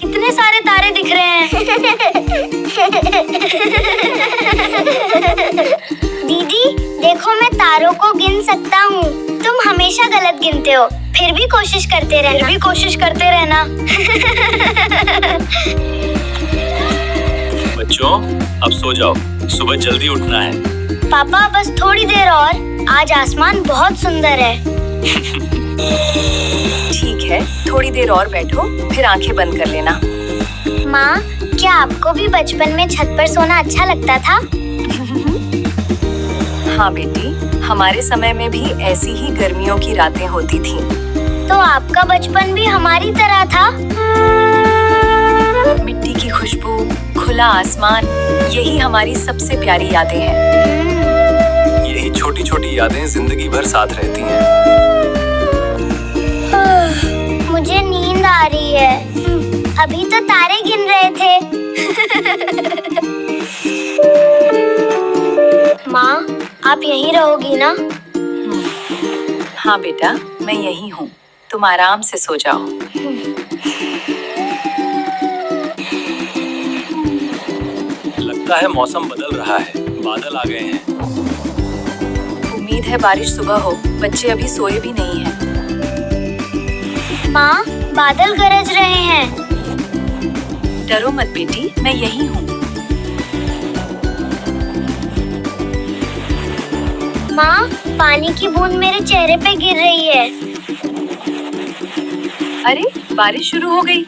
कितने सारे तारे दिख रहे हैं। दीदी देखो, मैं तारों को गिन सकता हूँ। तुम हमेशा गलत गिनते हो, फिर भी कोशिश करते रहना। बच्चों अब सो जाओ, सुबह जल्दी उठना है। पापा बस थोड़ी देर और, आज आसमान बहुत सुंदर है। ठीक है, थोड़ी देर और बैठो, फिर आंखें बंद कर लेना। माँ, क्या आपको भी बचपन में छत पर सोना अच्छा लगता था? हाँ बेटी, हमारे समय में भी ऐसी ही गर्मियों की रातें होती थीं। तो आपका बचपन भी हमारी तरह था? मिट्टी की खुशबू, खुला आसमान, यही हमारी सबसे प्यारी यादें हैं। यही छोटी छोटी यादें जिंदगी भर साथ रहती हैं। मुझे नींद आ रही है। अभी तो तारे गिन रहे थे। माँ, आप यहीं रहोगी ना? हाँ बेटा, मैं यहीं हूँ, तुम आराम से सो जाओ। लगता है मौसम बदल रहा है, बादल आ गए हैं। उम्मीद है बारिश सुबह हो, बच्चे अभी सोए भी नहीं हैं। माँ, बादल गरज रहे हैं। डरो मत बेटी, मैं यहीं हूँ। माँ, पानी की बूंद मेरे चेहरे पे गिर रही है। अरे, बारिश शुरू हो गई।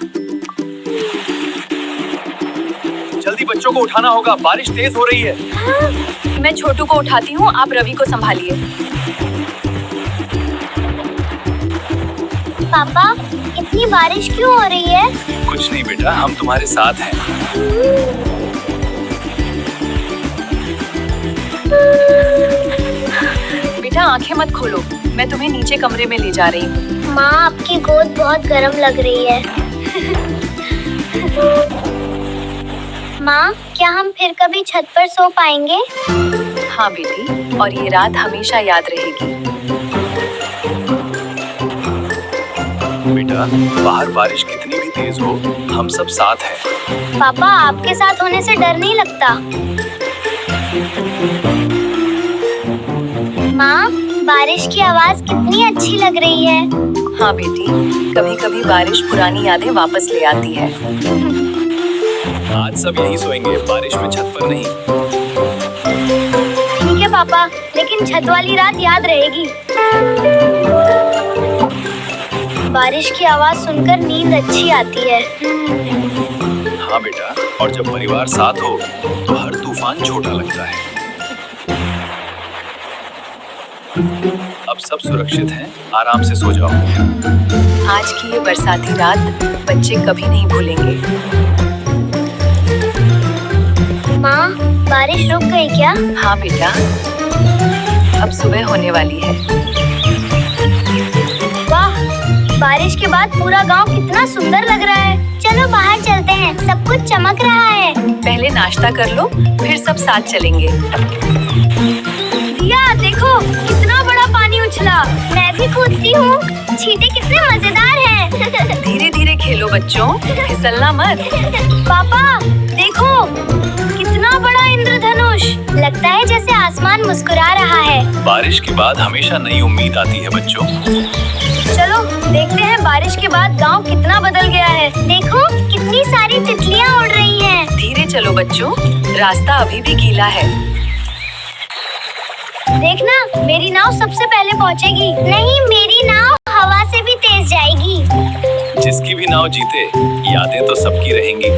जल्दी बच्चों को उठाना होगा, बारिश तेज हो रही है। मैं छोटू को उठाती हूँ, आप रवि को संभालिए। पापा, इतनी बारिश क्यों हो रही है? कुछ नहीं बेटा, हम तुम्हारे साथ हैं। बेटा आंखें मत खोलो, मैं तुम्हें नीचे कमरे में ले जा रही हूँ। माँ, आपकी गोद बहुत गर्म लग रही है। माँ, क्या हम फिर कभी छत पर सो पाएंगे? हाँ बेटी, और ये रात हमेशा याद रहेगी। बेटा, बाहर बारिश कितनी भी तेज हो, हम सब साथ हैं। पापा, आपके साथ होने से डर नहीं लगता? माँ, बारिश की आवाज कितनी अच्छी लग रही है। हाँ बेटी, कभी कभी बारिश पुरानी यादें वापस ले आती है। आज सब यहीं सोएंगे, बारिश में छत पर नहीं। ठीक है पापा, लेकिन छत वाली रात याद रहेगी। बारिश की आवाज सुनकर नींद अच्छी आती है। हाँ बेटा, और जब परिवार साथ हो तो हर तूफान छोटा लगता है। अब सब सुरक्षित हैं, आराम से सो जाओ। आज की ये बरसाती रात बच्चे कभी नहीं भूलेंगे। माँ, बारिश रुक गई क्या? हाँ बेटा, अब सुबह होने वाली है। वाह, बारिश के बाद पूरा गांव कितना सुंदर लग रहा है। चलो बाहर चलते हैं, सब कुछ चमक रहा है। पहले नाश्ता कर लो, फिर सब साथ चलेंगे। दिया, देखो कितना बड़ा पानी उछला। मैं भी कूदती हूँ। छींटे कितने मजेदार हैं। धीरे धीरे खेलो बच्चों, फिसलना मत। पापा, देखो कितना बड़ा इंद्रधनुष। लगता है जैसे आसमान मुस्कुरा रहा है। बारिश के बाद हमेशा नई उम्मीद आती है बच्चों। चलो देखते हैं बारिश के बाद गांव कितना बदल गया है। देखो कितनी सारी तितलियां उड़ रही हैं। धीरे चलो बच्चों, रास्ता अभी भी गीला है। देखना, मेरी नाव सबसे पहले पहुंचेगी। नहीं, मेरी नाव हवा से भी तेज जाएगी। जिसकी भी नाव जीते, यादें तो सबकी रहेंगी।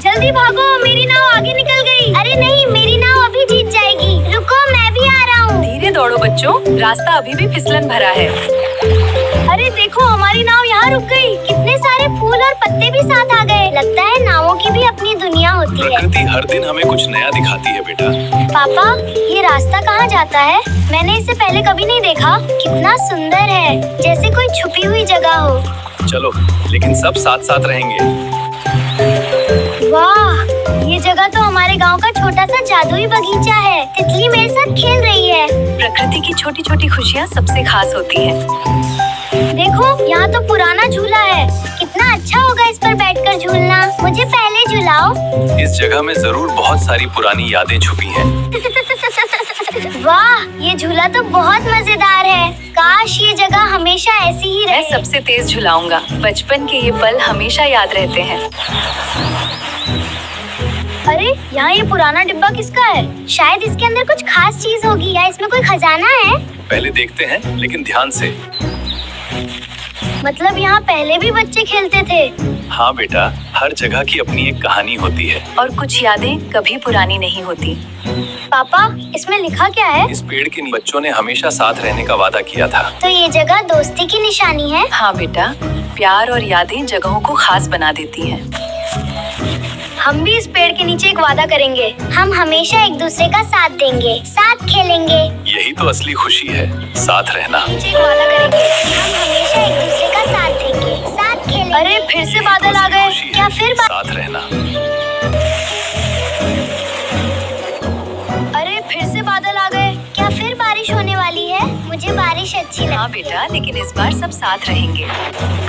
जल्दी भागो, मेरी नाव आगे निकल गई। अरे नहीं, मेरी नाव अभी जीत जाएगी। रुको, मैं भी आ रहा हूँ। धीरे दौड़ो बच्चों, रास्ता अभी भी फिसलन भरा है। अरे देखो, हमारी नाव यहाँ रुक गई। कितने सारे फूल और पत्ते भी साथ आ गए। लगता है नावों की भी अपनी दुनिया होती है। प्रकृति हर दिन हमें कुछ नया दिखाती है बेटा। पापा, ये रास्ता कहाँ जाता है? मैंने इसे पहले कभी नहीं देखा। कितना सुंदर है, जैसे कोई छुपी हुई जगह हो। चलो, लेकिन सब साथ साथ रहेंगे। वाह, ये जगह तो हमारे गांव का छोटा सा जादुई बगीचा है। तितली मेरे साथ खेल रही है। प्रकृति की छोटी छोटी खुशियाँ सबसे खास होती हैं। देखो, यहाँ तो पुराना झूला है। कितना बुलाओ। इस जगह में जरूर बहुत सारी पुरानी यादें छुपी हैं। वाह, ये झूला तो बहुत मजेदार है। काश ये जगह हमेशा ऐसी ही मैं रहे। सबसे तेज झुलाऊंगा। बचपन के ये पल हमेशा याद रहते हैं। अरे, यहाँ ये पुराना डिब्बा किसका है? शायद इसके अंदर कुछ खास चीज होगी या इसमें कोई खजाना है। पहले देखते हैं, लेकिन ध्यान से। मतलब यहाँ पहले भी बच्चे खेलते थे। हाँ बेटा, हर जगह की अपनी एक कहानी होती है। और कुछ यादें कभी पुरानी नहीं होती। पापा, इसमें लिखा क्या है? इस पेड़ के बच्चों ने हमेशा साथ रहने का वादा किया था। तो ये जगह दोस्ती की निशानी है। हाँ बेटा, प्यार और यादें जगहों को खास बना देती हैं। हम भी इस पेड़ के नीचे एक वादा करेंगे। हम हमेशा एक दूसरे का साथ देंगे, साथ खेलेंगे। यही तो असली खुशी है, साथ रहना। नीचे एक वादा करेंगे। हम हमेशा एक दूसरे का साथ देंगे, साथ खेलेंगे। अरे, फिर से बादल आ गए। खुशी क्या है, फिर साथ रहना। अरे, फिर से बादल आ गए। क्या फिर बारिश होने वाली है? मुझे बारिश अच्छी लगती है। हाँ बेटा, लेकिन इस बार सब साथ रहेंगे।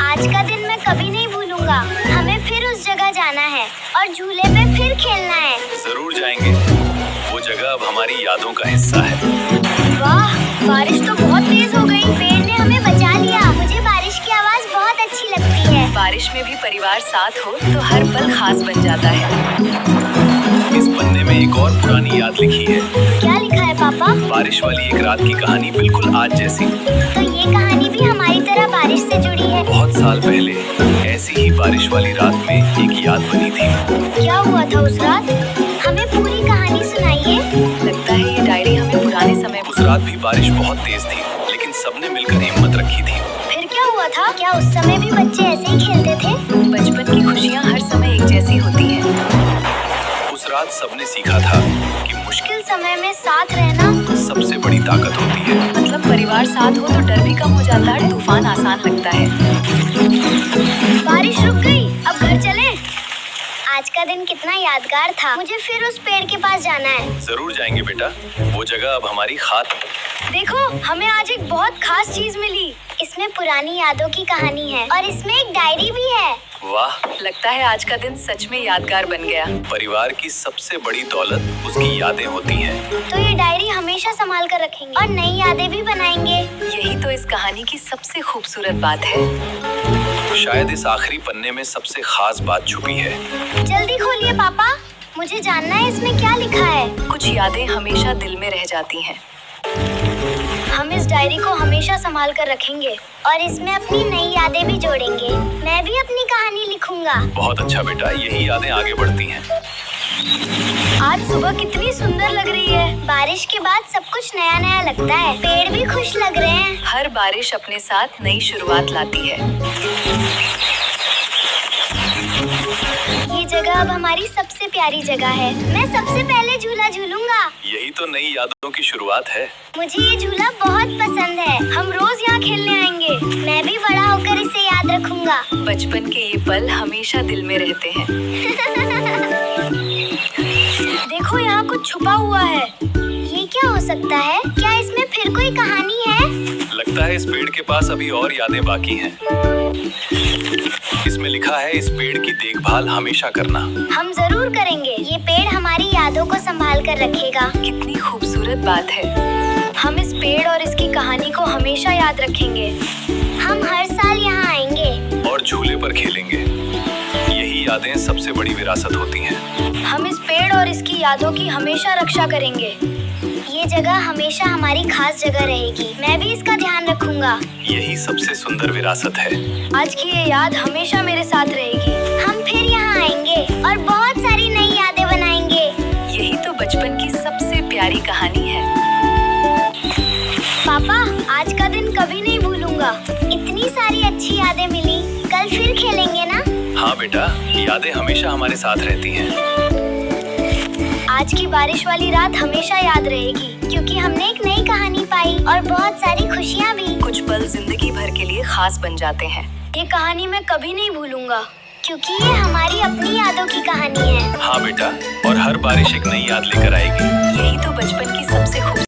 आज का दिन मैं कभी नहीं भूलूंगा। हमें फिर उस जगह जाना है और झूले पे फिर खेलना है। जरूर जाएंगे। वो जगह अब हमारी यादों का हिस्सा है। वाह, बारिश तो बहुत तेज हो गई। पेड़ ने हमें बचा लिया। मुझे बारिश की आवाज बहुत अच्छी लगती है। बारिश में भी परिवार साथ हो तो हर पल खास बन जाता है। इस पन्ने में एक और पुरानी याद लिखी है। क्या लिखा है पापा? बारिश वाली एक रात की कहानी, बिल्कुल आज जैसी। तो ये कहानी भी हमारी तरह बारिश से जुड़ी है। बहुत साल पहले ऐसी ही बारिश वाली रात में एक याद बनी थी। क्या हुआ था उस रात? हमें पूरी कहानी सुनाइए। लगता है ये डायरी हमें पुराने समय उस रात भी बारिश बहुत तेज थी, लेकिन सबने मिलकर हिम्मत रखी थी। फिर क्या हुआ था? क्या उस समय भी बच्चे ऐसे ही खेलते थे? बचपन की खुशियाँ हर समय एक जैसी होती हैं। उस रात सबने सीखा था कि मुश्किल मुश्किल समय में साथ रहना सबसे बड़ी ताकत होती है। मतलब परिवार साथ हो तो डर भी कम हो जाता है, तूफान आसान लगता है। बारिश रुक गई, अब घर चले। आज का दिन कितना यादगार था। मुझे फिर उस पेड़ के पास जाना है। जरूर जाएंगे बेटा, वो जगह अब हमारी खास। देखो, हमें आज एक बहुत खास चीज मिली। इसमें पुरानी यादों की कहानी है और इसमें एक डायरी भी है। वाह, लगता है आज का दिन सच में यादगार बन गया। परिवार की सबसे बड़ी दौलत उसकी यादें होती हैं। तो ये डायरी हमेशा संभाल कर रखेंगे और नई यादें भी बनाएंगे। यही तो इस कहानी की सबसे खूबसूरत बात है। शायद इस आखिरी पन्ने में सबसे खास बात छुपी है। जल्दी खोलिए पापा, मुझे जानना है इसमें क्या लिखा है। कुछ यादें हमेशा दिल में रह जाती हैं। हम इस डायरी को हमेशा संभाल कर रखेंगे और इसमें अपनी नई यादें भी जोड़ेंगे। मैं भी अपनी कहानी लिखूंगा। बहुत अच्छा बेटा, यही यादें आगे बढ़ती हैं। आज सुबह कितनी सुंदर लग रही है। बारिश के बाद सब कुछ नया नया लगता है। पेड़ भी खुश लग रहे हैं। हर बारिश अपने साथ नई शुरुआत लाती है। ये जगह अब हमारी सबसे प्यारी जगह है। मैं सबसे पहले झूला झूलूंगा। यही तो नई यादों की शुरुआत है। मुझे ये झूला बहुत पसंद है। हम रोज यहाँ खेलने आएंगे। मैं भी बड़ा होकर इसे याद रखूंगा। बचपन के ये पल हमेशा दिल में रहते हैं। देखो, यहाँ कुछ छुपा हुआ है। ये क्या हो सकता है? क्या इसमें फिर कोई कहानी है? लगता है इस पेड़ के पास अभी और यादें बाकी हैं। इसमें लिखा है, इस पेड़ की देखभाल हमेशा करना। हम जरूर करेंगे। ये पेड़ हमारी यादों को संभाल कर रखेगा। कितनी खूबसूरत बात है। हम इस पेड़ और इसकी कहानी को हमेशा याद रखेंगे। हम हर साल यहाँ आएंगे और झूले पर खेलेंगे। यही यादें सबसे बड़ी विरासत होती हैं। हम इस पेड़ और इसकी यादों की हमेशा रक्षा करेंगे। ये जगह हमेशा हमारी खास जगह रहेगी। मैं भी इसका ध्यान रखूंगा। यही सबसे सुंदर विरासत है। आज की ये याद हमेशा मेरे साथ रहेगी। हम फिर यहाँ आएंगे और बहुत सारी नई यादें बनाएंगे। यही तो बचपन की सबसे प्यारी कहानी है। पापा, आज का दिन कभी नहीं भूलूंगा। इतनी सारी अच्छी यादें मिली। कल फिर खेलेंगे ना? हाँ बेटा, यादें हमेशा हमारे साथ रहती हैं। आज की बारिश वाली रात हमेशा याद रहेगी क्योंकि हमने एक नई कहानी पाई और बहुत सारी खुशियाँ भी। कुछ पल जिंदगी भर के लिए खास बन जाते हैं। ये कहानी मैं कभी नहीं भूलूंगा क्योंकि ये हमारी अपनी यादों की कहानी है। हाँ बेटा, और हर बारिश एक नई याद लेकर आएगी। यही तो बचपन की सबसे खूबसूरत